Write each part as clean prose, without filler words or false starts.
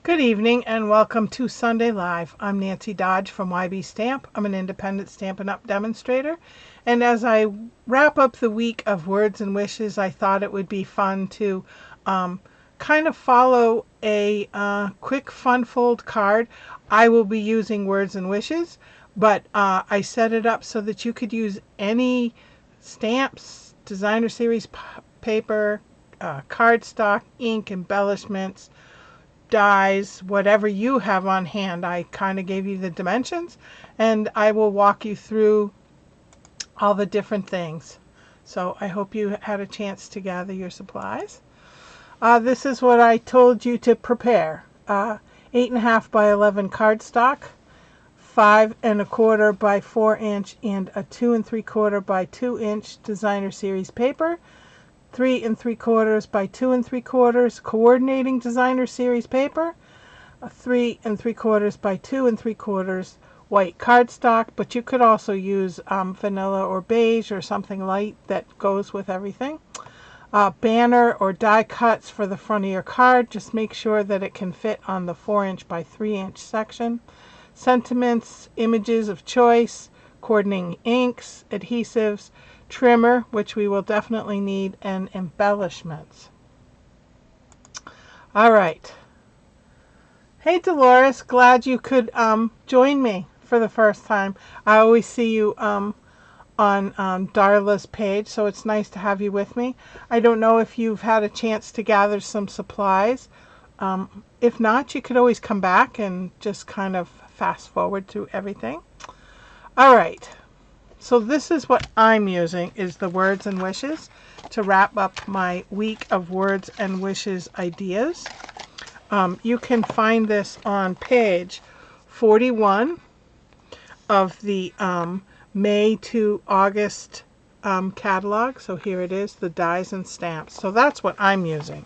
Good evening and welcome to Sunday Live. I'm Nancy Dodge from YB Stamp. I'm an independent Stampin' Up! Demonstrator. And as I wrap up the week of words and wishes, I thought it would be fun to kind of follow a quick fun fold card. I will be using words and wishes, but I set it up so that you could use any stamps, designer series paper, cardstock, ink, embellishments, dies, whatever you have on hand. I kind of gave you the dimensions, and I will walk you through all the different things. So I hope you had a chance to gather your supplies. This is what I told you to prepare. 8.5 by 11 cardstock, 5 1/4 by 4 inch, and a 2 3/4 by 2 inch designer series paper. 3 3/4 by 2 3/4 coordinating designer series paper, 3 3/4 by 2 3/4 white cardstock, but you could also use vanilla or beige or something light that goes with everything. Banner or die cuts for the front of your card. Just make sure that it can fit on the 4 inch by 3 inch section. Sentiments, images of choice, coordinating inks, adhesives, trimmer, which we will definitely need, and embellishments. All right. Hey Dolores, glad you could join me for the first time. I always see you on Darla's page, so it's nice to have you with me. I don't know if you've had a chance to gather some supplies. If not, you could always come back and just kind of fast forward through everything. All right. So this is what I'm using, is the words and wishes to wrap up my week of words and wishes ideas. You can find this on page 41 of the May to August catalog. So here it is, the dies and stamps. So that's what I'm using.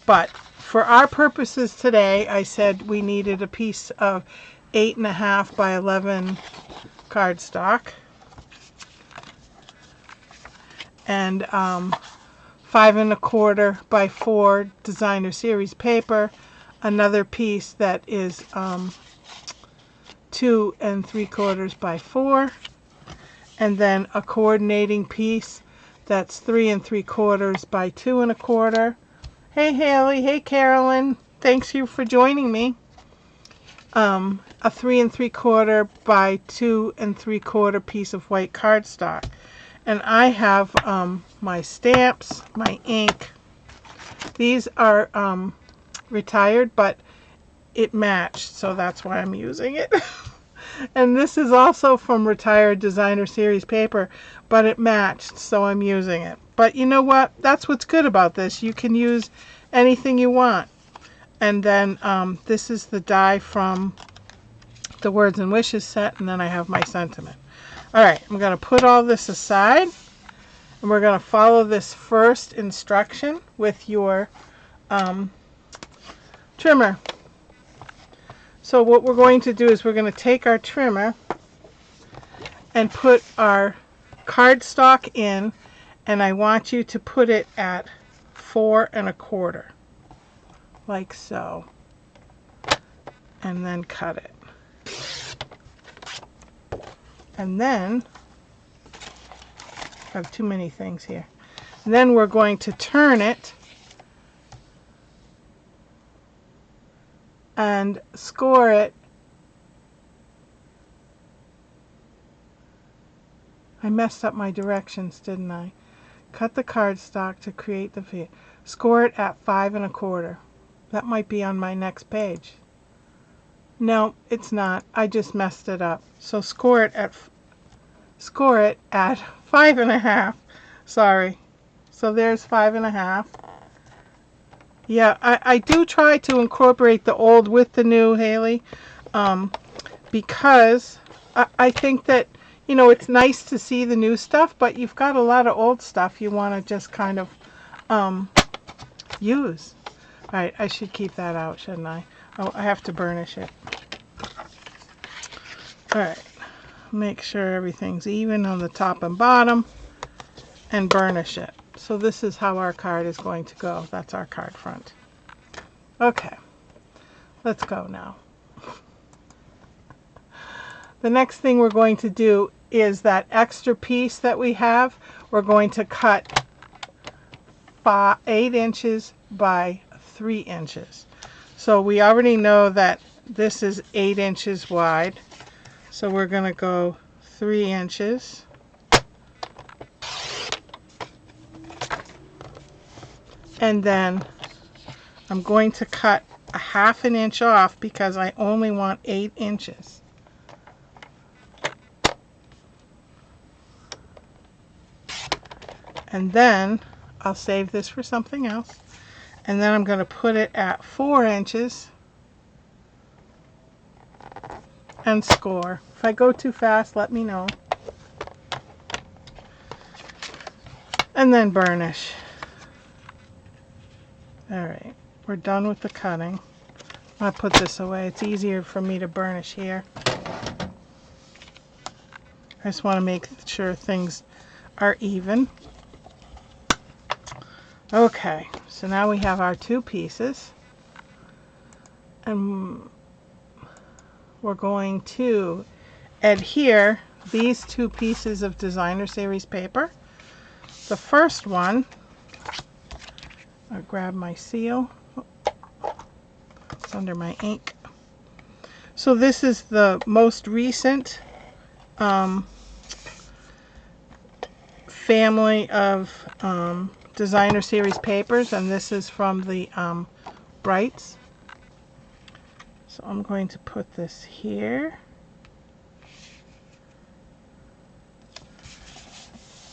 But for our purposes today, I said we needed a piece of 8.5 by 11 cardstock, and 5 1/4 by 4 designer series paper, another piece that is 2 3/4 by 4, and then a coordinating piece that's 3 3/4 by 2 1/4. Hey Haley, hey Carolyn, thanks you for joining me. A 3 3/4 by 2 3/4 piece of white cardstock. And I have my stamps, my ink. These are retired, but it matched, so that's why I'm using it. And this is also from retired designer series paper, but it matched, so I'm using it. But you know what? That's what's good about this. You can use anything you want. And then this is the die from the Words and Wishes set, and then I have my sentiment. All right, I'm going to put all this aside, and we're going to follow this first instruction with your trimmer. So what we're going to do is we're going to take our trimmer and put our cardstock in, and I want you to put it at 4 1/4, like so, and then cut it. And then, I have too many things here. And then we're going to turn it and score it. I messed up my directions, didn't I? Cut the cardstock to create the fit. Score it at 5 1/4. That might be on my next page. No, it's not. I just messed it up. So score it at 5 1/2. Sorry. So there's 5 1/2. Yeah, I do try to incorporate the old with the new, Haley, because I think that, you know, it's nice to see the new stuff, but you've got a lot of old stuff you want to just kind of use. All right, I should keep that out, shouldn't I? Oh, I have to burnish it. All right, make sure everything's even on the top and bottom, and burnish it. So this is how our card is going to go. That's our card front. Okay, Let's go now. The next thing we're going to do is that extra piece that we have, we're going to cut 8 inches by 3 inches. So we already know that this is 8 inches wide. So we're going to go 3 inches. And then I'm going to cut a 1/2 inch off because I only want 8 inches. And then I'll save this for something else. And then I'm going to put it at 4 inches and score. If I go too fast, let me know. And then burnish. Alright, we're done with the cutting. I'll put this away. It's easier for me to burnish here. I just want to make sure things are even. Okay, so now we have our 2 pieces. And we're going to adhere these 2 pieces of designer series paper. The first one, I'll grab my seal. It's under my ink. So this is the most recent family of designer series papers, and this is from the Brights. So I'm going to put this here.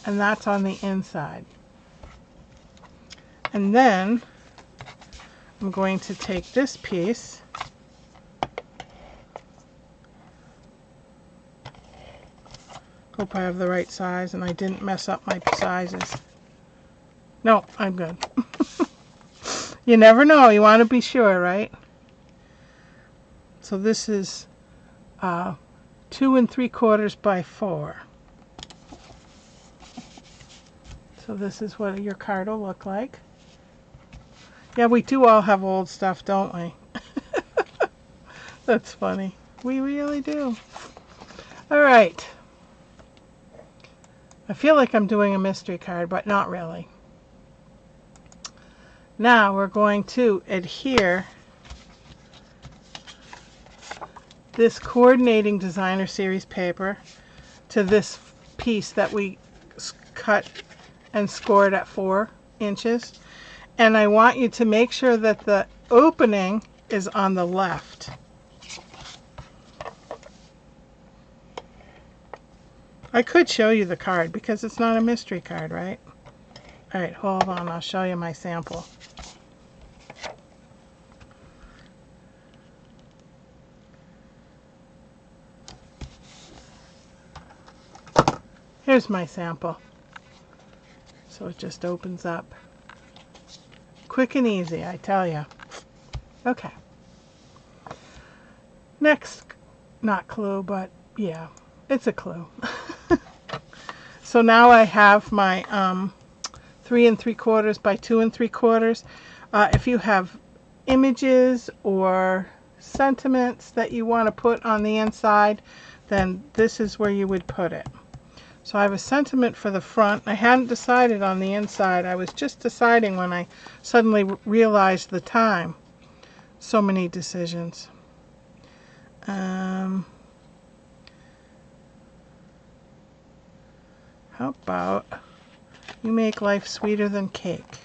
And that's on the inside. And then I'm going to take this piece hope I have the right size and I didn't mess up my sizes. No, I'm good. You never know. You want to be sure, right? So this is 2 3/4 by 4. So this is what your card will look like. Yeah, we do all have old stuff, don't we? That's funny. We really do. All right. I feel like I'm doing a mystery card, but not really. Now we're going to adhere this coordinating designer series paper to this piece that we cut and scored at 4 inches. And I want you to make sure that the opening is on the left. I could show you the card because it's not a mystery card, right? All right, hold on. I'll show you my sample. Here's my sample. So it just opens up. Quick and easy, I tell you. Okay. Next, not clue, but yeah, it's a clue. So now I have my 3 3/4 by 2 3/4. If you have images or sentiments that you want to put on the inside, then this is where you would put it. So I have a sentiment for the front. I hadn't decided on the inside. I was just deciding when I suddenly realized the time. So many decisions. How about you make life sweeter than cake?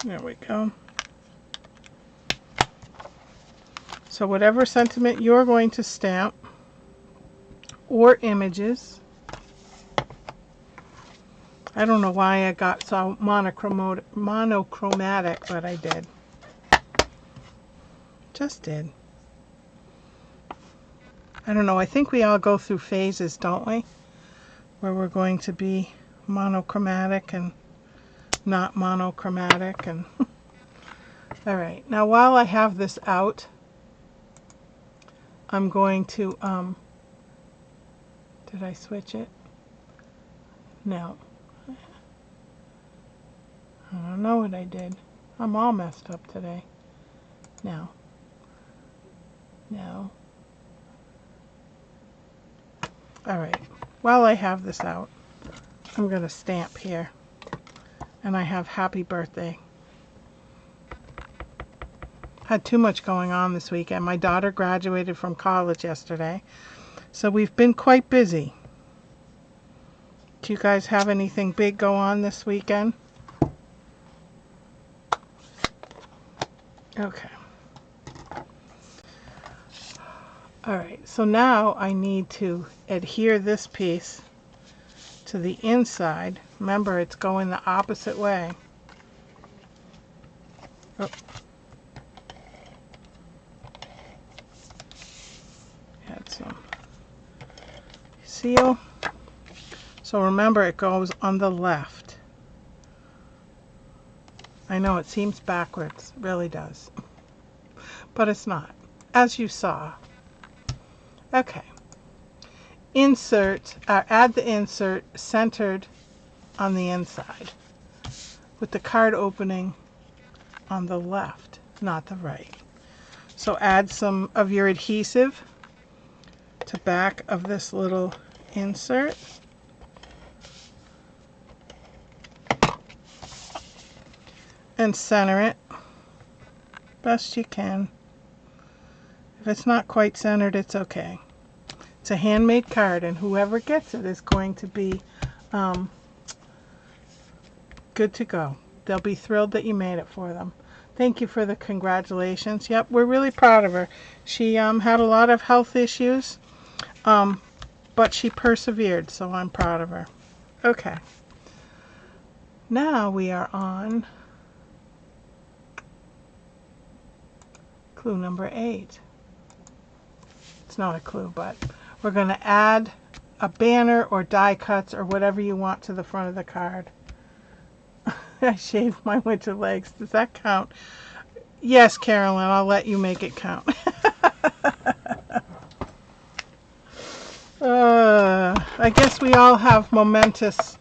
There we go. So whatever sentiment you're going to stamp, or images. I don't know why I got so monochromatic, but I did. Just did. I don't know, I think we all go through phases, don't we? Where we're going to be monochromatic and not monochromatic. And all right, now while I have this out, I'm going to, did I switch it? No. I don't know what I did. I'm all messed up today. Now. Now. Alright, while I have this out, I'm going to stamp here. And I have happy birthday. Had too much going on this weekend. My daughter graduated from college yesterday. So we've been quite busy. Do you guys have anything big go on this weekend? Okay. Alright, so now I need to adhere this piece to the inside. Remember, it's going the opposite way. Oh. Add some seal. So remember, it goes on the left. I know it seems backwards, it really does. But it's not, as you saw. Okay. Insert, add the insert centered on the inside with the card opening on the left, not the right. So add some of your adhesive to back of this little insert. And center it best you can. If it's not quite centered, it's okay. It's a handmade card, and whoever gets it is going to be good to go. They'll be thrilled that you made it for them. Thank you for the congratulations. Yep, we're really proud of her. She had a lot of health issues, but she persevered, so I'm proud of her. Okay. Now we are on clue number 8. It's not a clue, but we're going to add a banner or die cuts or whatever you want to the front of the card. I shaved my winter legs. Does that count? Yes, Carolyn, I'll let you make it count. I guess we all have momentous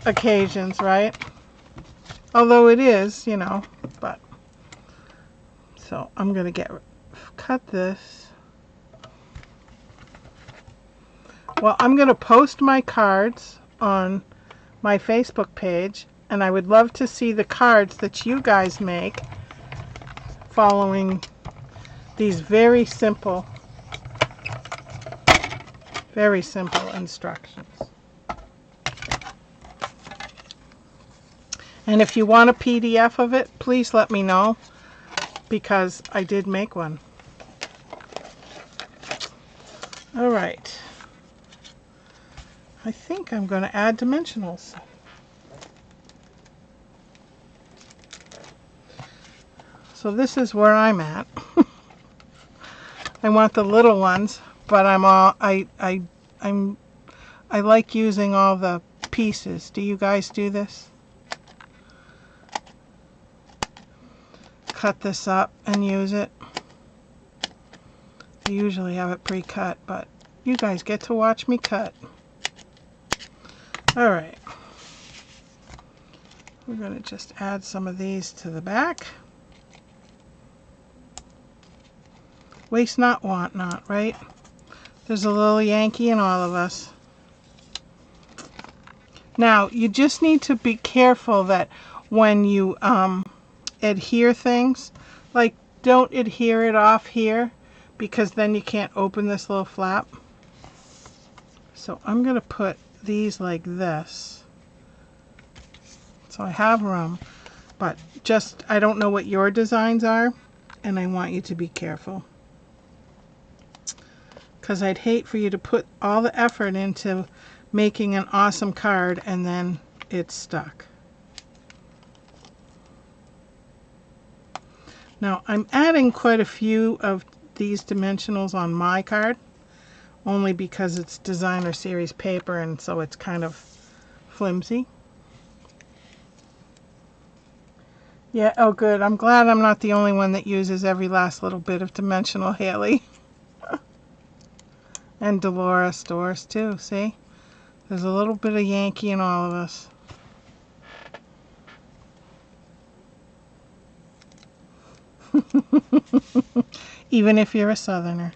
occasions, right? Although it is, you know, but. So I'm going to cut this. Well, I'm going to post my cards on my Facebook page, and I would love to see the cards that you guys make following these very simple instructions. And if you want a PDF of it, please let me know, because I did make one. All right. I think I'm going to add dimensionals. So this is where I'm at. I want the little ones, but I like using all the pieces. Do you guys do this? Cut this up and use it. I usually have it pre-cut, but you guys get to watch me cut. All right. We're going to just add some of these to the back. Waste not, want not, right? There's a little Yankee in all of us. Now, you just need to be careful that when you adhere things, like don't adhere it off here, because then you can't open this little flap. So I'm going to put these like this. So I have room, but just, I don't know what your designs are, and I want you to be careful. Because I'd hate for you to put all the effort into making an awesome card and then it's stuck. Now I'm adding quite a few of these dimensionals on my card, only because it's designer series paper and so it's kind of flimsy. Yeah, oh good. I'm glad I'm not the only one that uses every last little bit of dimensional, Haley. And Doris too, see? There's a little bit of Yankee in all of us. Even if you're a Southerner.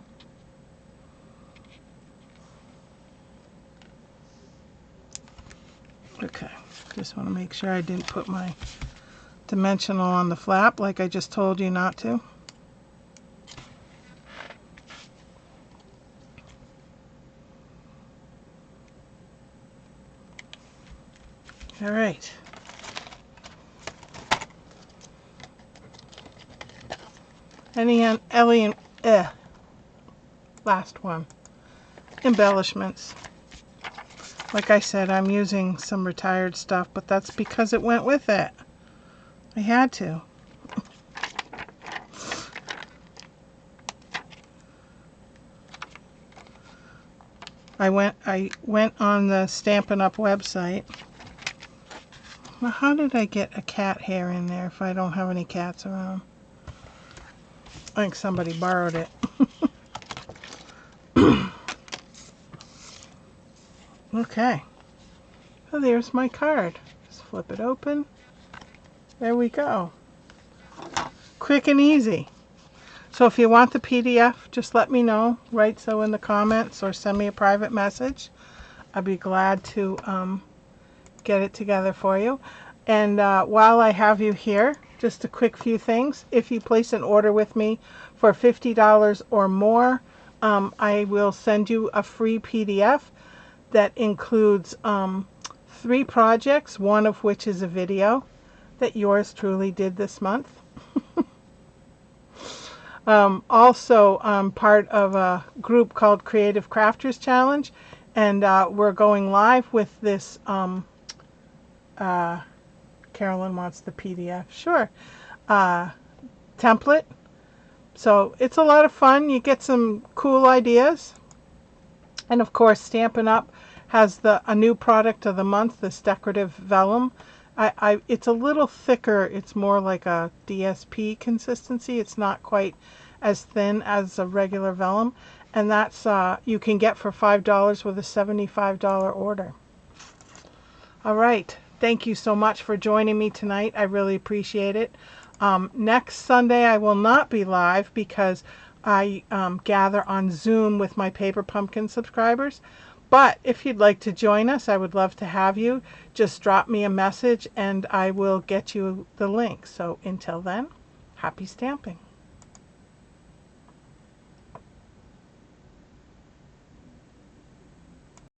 Okay, just want to make sure I didn't put my dimensional on the flap like I just told you not to. All right. Last one. Embellishments. Like I said, I'm using some retired stuff, but that's because it went with it. I had to. I went on the Stampin' Up website. Well, how did I get a cat hair in there if I don't have any cats around? I think somebody borrowed it. Okay. So there's my card. Just flip it open. There we go. Quick and easy. So if you want the PDF, just let me know. Write so in the comments or send me a private message. I'd be glad to get it together for you. And while I have you here, just a quick few things. If you place an order with me for $50 or more, I will send you a free PDF that includes 3 projects, one of which is a video that yours truly did this month. Also, I'm part of a group called Creative Crafters Challenge, and we're going live with this. Carolyn wants the PDF. Sure. Template. So it's a lot of fun. You get some cool ideas. And of course, Stampin' Up! Has a new product of the month, this decorative vellum. It's a little thicker. It's more like a DSP consistency. It's not quite as thin as a regular vellum. And that's you can get for $5 with a $75 order. All right. Thank you so much for joining me tonight. I really appreciate it. Next Sunday I will not be live because I gather on Zoom with my Paper Pumpkin subscribers. But if you'd like to join us, I would love to have you. Just drop me a message and I will get you the link. So until then, happy stamping.